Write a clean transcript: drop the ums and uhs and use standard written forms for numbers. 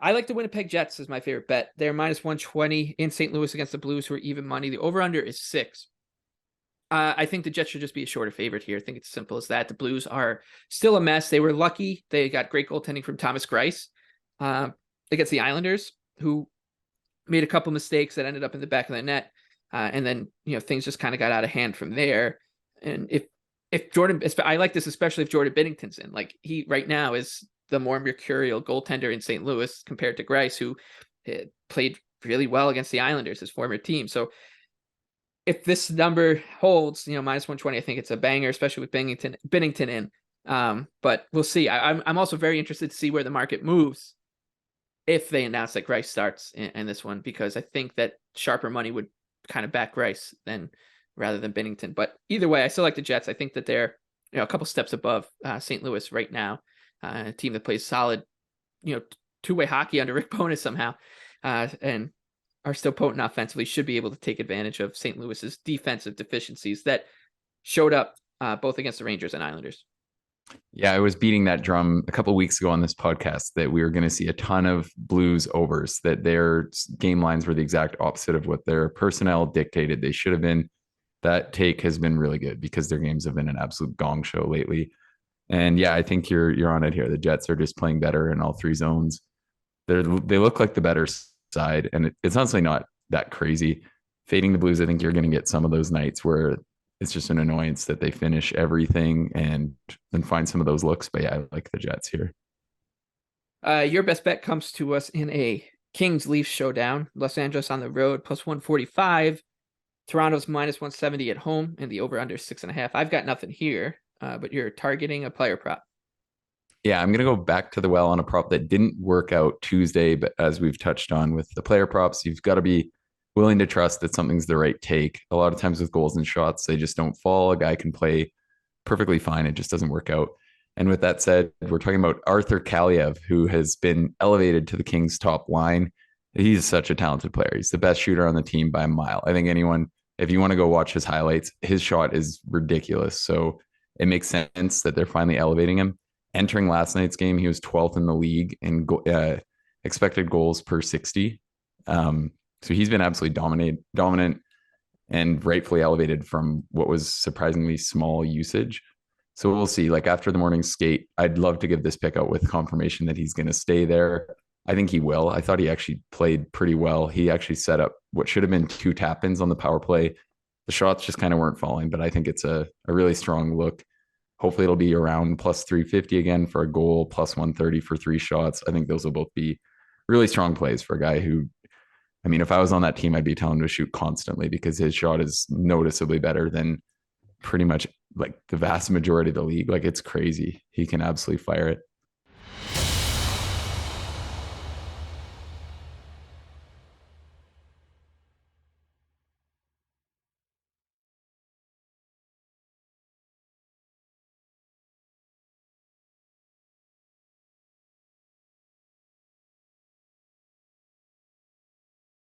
I like the Winnipeg Jets as my favorite bet. They're minus 120 in St. Louis against the Blues, who are even money. The over-under is 6. I think the Jets should just be a shorter favorite here. I think it's as simple as that. The Blues are still a mess. They were lucky. They got great goaltending from Thomas Greiss against the Islanders, who made a couple mistakes that ended up in the back of the net. And then, things just kind of got out of hand from there. And I like this, especially if Jordan Binnington's in. Like, he right now is the more mercurial goaltender in St. Louis compared to Greiss, who played really well against the Islanders, his former team. So if this number holds, minus 120, I think it's a banger, especially with Binnington in. But we'll see. I'm also very interested to see where the market moves if they announce that Greiss starts in this one, because I think that sharper money would kind of back Greiss rather than Binnington. But either way, I still like the Jets. I think that they're a couple steps above St. Louis right now, a team that plays solid, two-way hockey under Rick Bowness somehow, and are still potent offensively, should be able to take advantage of St. Louis's defensive deficiencies that showed up both against the Rangers and Islanders. Yeah, I was beating that drum a couple of weeks ago on this podcast that we were going to see a ton of Blues overs, that their game lines were the exact opposite of what their personnel dictated they should have been. That take has been really good because their games have been an absolute gong show lately. And yeah, I think you're on it here. The Jets are just playing better in all three zones. They look like the better side, and it's honestly not that crazy. Fading the Blues, I think you're going to get some of those nights where it's just an annoyance that they finish everything and then find some of those looks. But yeah, I like the Jets here. Your best bet comes to us in a Kings-Leafs showdown. Los Angeles on the road, plus 145. Toronto's minus 170 at home, and the over-under 6.5. I've got nothing here, but you're targeting a player prop. Yeah, I'm going to go back to the well on a prop that didn't work out Tuesday, but as we've touched on with the player props, you've got to be willing to trust that something's the right take. A lot of times with goals and shots, they just don't fall. A guy can play perfectly fine. It just doesn't work out. And with that said, we're talking about Arthur Kaliev, who has been elevated to the Kings top line. He's such a talented player. He's the best shooter on the team by a mile. I think anyone, if you want to go watch his highlights, his shot is ridiculous. So it makes sense that they're finally elevating him. Entering last night's game, he was 12th in the league in expected goals per 60. So he's been absolutely dominant and rightfully elevated from what was surprisingly small usage. So we'll see. Like after the morning skate, I'd love to give this pick out with confirmation that he's going to stay there. I think he will. I thought he actually played pretty well. He actually set up what should have been 2 tap-ins on the power play. The shots just kind of weren't falling, but I think it's a really strong look. Hopefully it'll be around plus 350 again for a goal, plus 130 for 3 shots. I think those will both be really strong plays for a guy who, I mean, if I was on that team, I'd be telling him to shoot constantly because his shot is noticeably better than pretty much like the vast majority of the league. Like it's crazy. He can absolutely fire it.